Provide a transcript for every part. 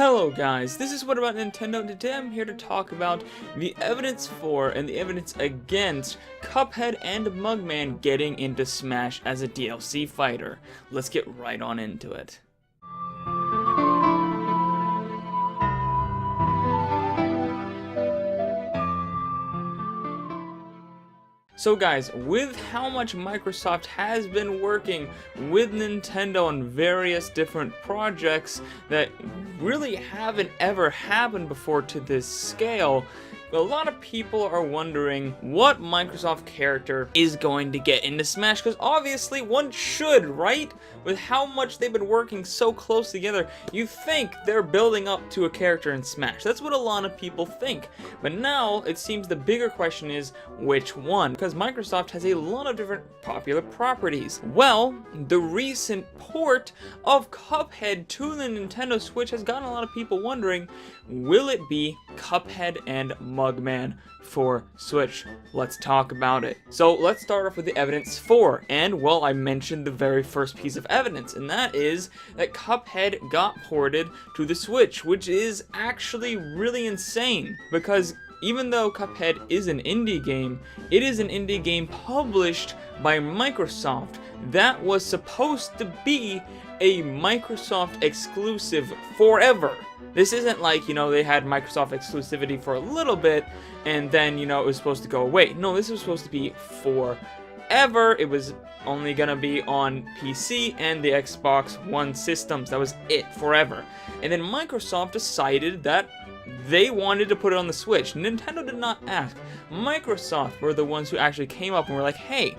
Hello guys, this is What About Nintendo, and today I'm here to talk about the evidence for and the evidence against Cuphead and Mugman getting into Smash as a DLC fighter. Let's get right on into it. So guys, with how much Microsoft has been working with Nintendo on various different projects that really haven't ever happened before to this scale, a lot of people are wondering what Microsoft character is going to get into Smash, because obviously one should, right? With how much they've been working so close together, you think they're building up to a character in Smash. That's what a lot of people think. But now, it seems the bigger question is, which one? Because Microsoft has a lot of different popular properties. Well, the recent port of Cuphead to the Nintendo Switch has gotten a lot of people wondering, will it be Cuphead and Mugman for Switch? Let's talk about it. So let's start off with the evidence for, and well, I mentioned the very first piece of evidence, and that is that Cuphead got ported to the Switch, which is actually really insane, because even though Cuphead is an indie game, it is an indie game published by Microsoft that was supposed to be a Microsoft exclusive forever. This isn't like, they had Microsoft exclusivity for a little bit and then, it was supposed to go away. No, this was supposed to be forever. It was only gonna be on PC and the Xbox One systems. That was it, forever. And then Microsoft decided that they wanted to put it on the Switch. Nintendo did not ask. Microsoft were the ones who actually came up and were like, hey,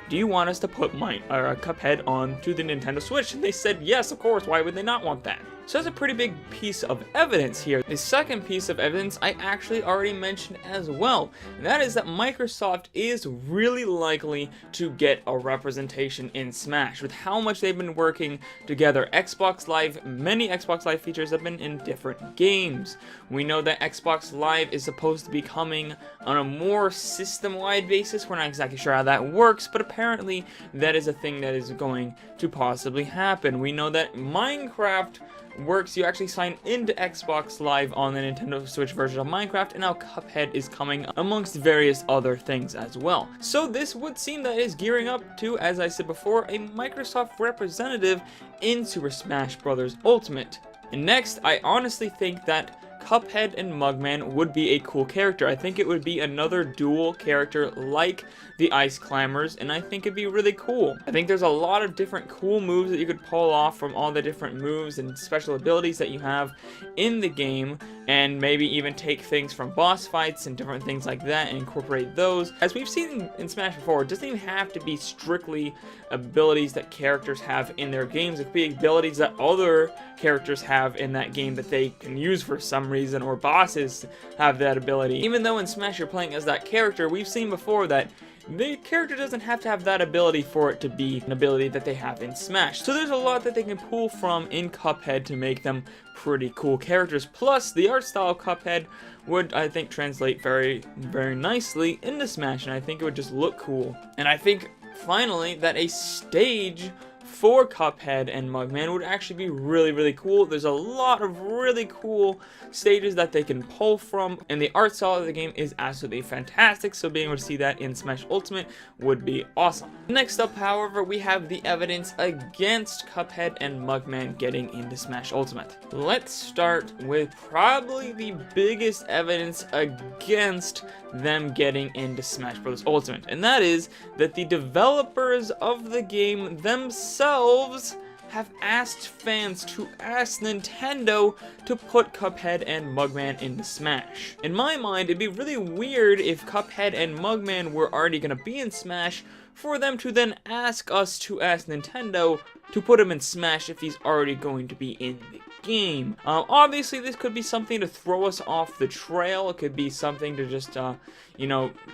do you want us to put Cuphead onto the Nintendo Switch? And they said, yes, of course, why would they not want that? So that's a pretty big piece of evidence here. The second piece of evidence I actually already mentioned as well, and that is that Microsoft is really likely to get a representation in Smash. With how much they've been working together, Xbox Live, many Xbox Live features have been in different games. We know that Xbox Live is supposed to be coming on a more system-wide basis. We're not exactly sure how that works, but apparently that is a thing that is going to possibly happen. We know that Minecraft works, you actually sign into Xbox Live on the Nintendo Switch version of Minecraft, and now Cuphead is coming amongst various other things as well. So this would seem that it is gearing up to, as I said before, a Microsoft representative in Super Smash Bros. Ultimate. And next, I honestly think that Cuphead and Mugman would be a cool character. I think it would be another dual character like the Ice Climbers, and I think it'd be really cool. I think there's a lot of different cool moves that you could pull off from all the different moves and special abilities that you have in the game, and maybe even take things from boss fights and different things like that and incorporate those. As we've seen in Smash before, it doesn't even have to be strictly abilities that characters have in their games. It could be abilities that other characters have in that game that they can use for some reason, or bosses have that ability. Even though in Smash you're playing as that character, we've seen before that the character doesn't have to have that ability for it to be an ability that they have in Smash. So there's a lot that they can pull from in Cuphead to make them pretty cool characters. Plus, the art style of Cuphead would, I think, translate very, very nicely into Smash, and I think it would just look cool. And I think, finally, that a stage for Cuphead and Mugman would actually be really, really cool. There's a lot of really cool stages that they can pull from, and the art style of the game is absolutely fantastic, so being able to see that in Smash Ultimate would be awesome. Next up, however, we have the evidence against Cuphead and Mugman getting into Smash Ultimate. Let's start with probably the biggest evidence against them getting into Smash Bros. Ultimate, and that is that the developers of the game themselves have asked fans to ask Nintendo to put Cuphead and Mugman into Smash. In my mind, it'd be really weird if Cuphead and Mugman were already going to be in Smash for them to then ask us to ask Nintendo to put him in Smash if he's already going to be in the game. Obviously, this could be something to throw us off the trail. It could be something to just,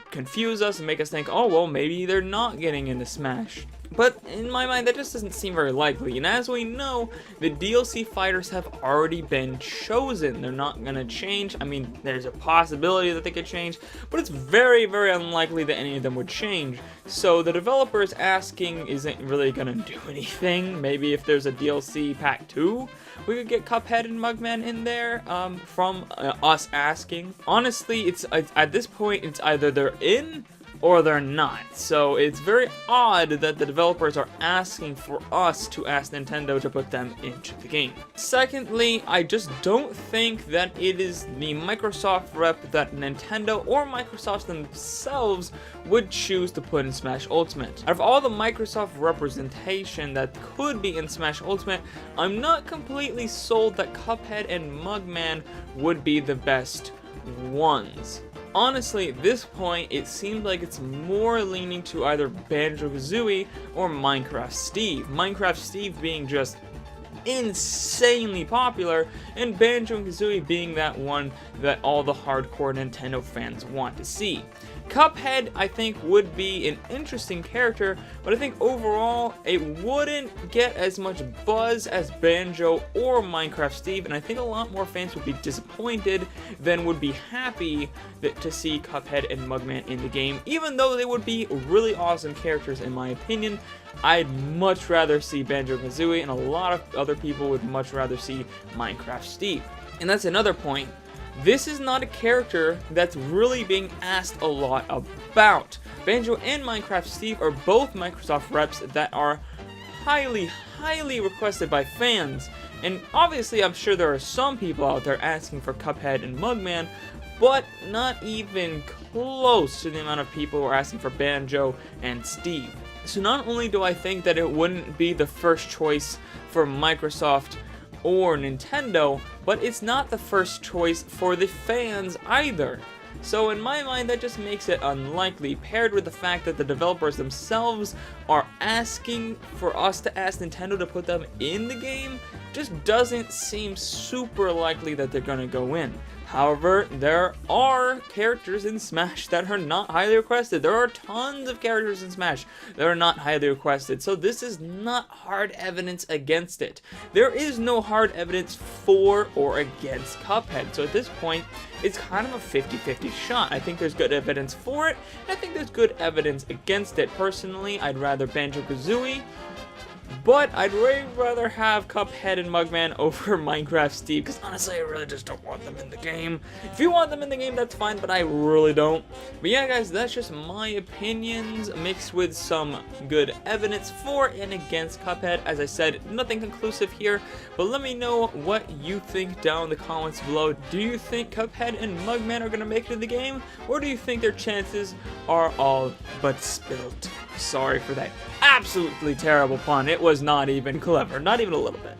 confuse us and make us think, oh, well, maybe they're not getting into Smash. But in my mind, that just doesn't seem very likely. And as we know, the DLC fighters have already been chosen. They're not going to change. I mean, there's a possibility that they could change, but it's very, very unlikely that any of them would change. So the developers asking isn't really going to do anything. Maybe if there's a DLC Pack 2, we could get Cuphead and Mugman in there from us asking. Honestly, it's at this point, it's either they're in or they're not. So it's very odd that the developers are asking for us to ask Nintendo to put them into the game. Secondly, I just don't think that it is the Microsoft rep that Nintendo or Microsoft themselves would choose to put in Smash Ultimate. Out of all the Microsoft representation that could be in Smash Ultimate, I'm not completely sold that Cuphead and Mugman would be the best ones. Honestly, at this point, it seems like it's more leaning to either Banjo Kazooie or Minecraft Steve. Minecraft Steve being just insanely popular, and Banjo and Kazooie being that one that all the hardcore Nintendo fans want to see. Cuphead, I think, would be an interesting character, but I think overall it wouldn't get as much buzz as Banjo or Minecraft Steve, and I think a lot more fans would be disappointed than would be happy to see Cuphead and Mugman in the game, even though they would be really awesome characters in my opinion. I'd much rather see Banjo Kazooie, and a lot of other people would much rather see Minecraft Steve. And that's another point. This is not a character that's really being asked a lot about. Banjo and Minecraft Steve are both Microsoft reps that are highly, highly requested by fans. And obviously, I'm sure there are some people out there asking for Cuphead and Mugman, but not even close to the amount of people who are asking for Banjo and Steve. So not only do I think that it wouldn't be the first choice for Microsoft or Nintendo, but it's not the first choice for the fans either. So in my mind, that just makes it unlikely, paired with the fact that the developers themselves are asking for us to ask Nintendo to put them in the game, just doesn't seem super likely that they're gonna go in. However, there are characters in Smash that are not highly requested. There are tons of characters in Smash that are not highly requested, so this is not hard evidence against it. There is no hard evidence for or against Cuphead, so at this point, it's kind of a 50-50 shot. I think there's good evidence for it, and I think there's good evidence against it. Personally, I'd rather Banjo Kazooie, but I'd way rather have Cuphead and Mugman over Minecraft Steve, because honestly, I really just don't want them in the game. If you want them in the game, that's fine, but I really don't. But yeah, guys, that's just my opinions mixed with some good evidence for and against Cuphead. As I said, nothing conclusive here, but let me know what you think down in the comments below. Do you think Cuphead and Mugman are going to make it in the game, or do you think their chances are all but spilt? Sorry for that absolutely terrible pun. It was not even clever, not even a little bit.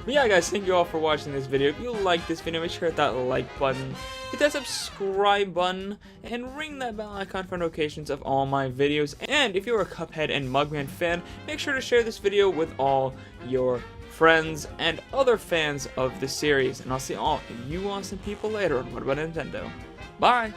But yeah, guys, thank you all for watching this video. If you like this video, make sure to hit that like button, hit that subscribe button, and ring that bell icon for notifications of all my videos. And if you're a Cuphead and Mugman fan, make sure to share this video with all your friends and other fans of the series. And I'll see all you awesome people later on What About Nintendo. Bye!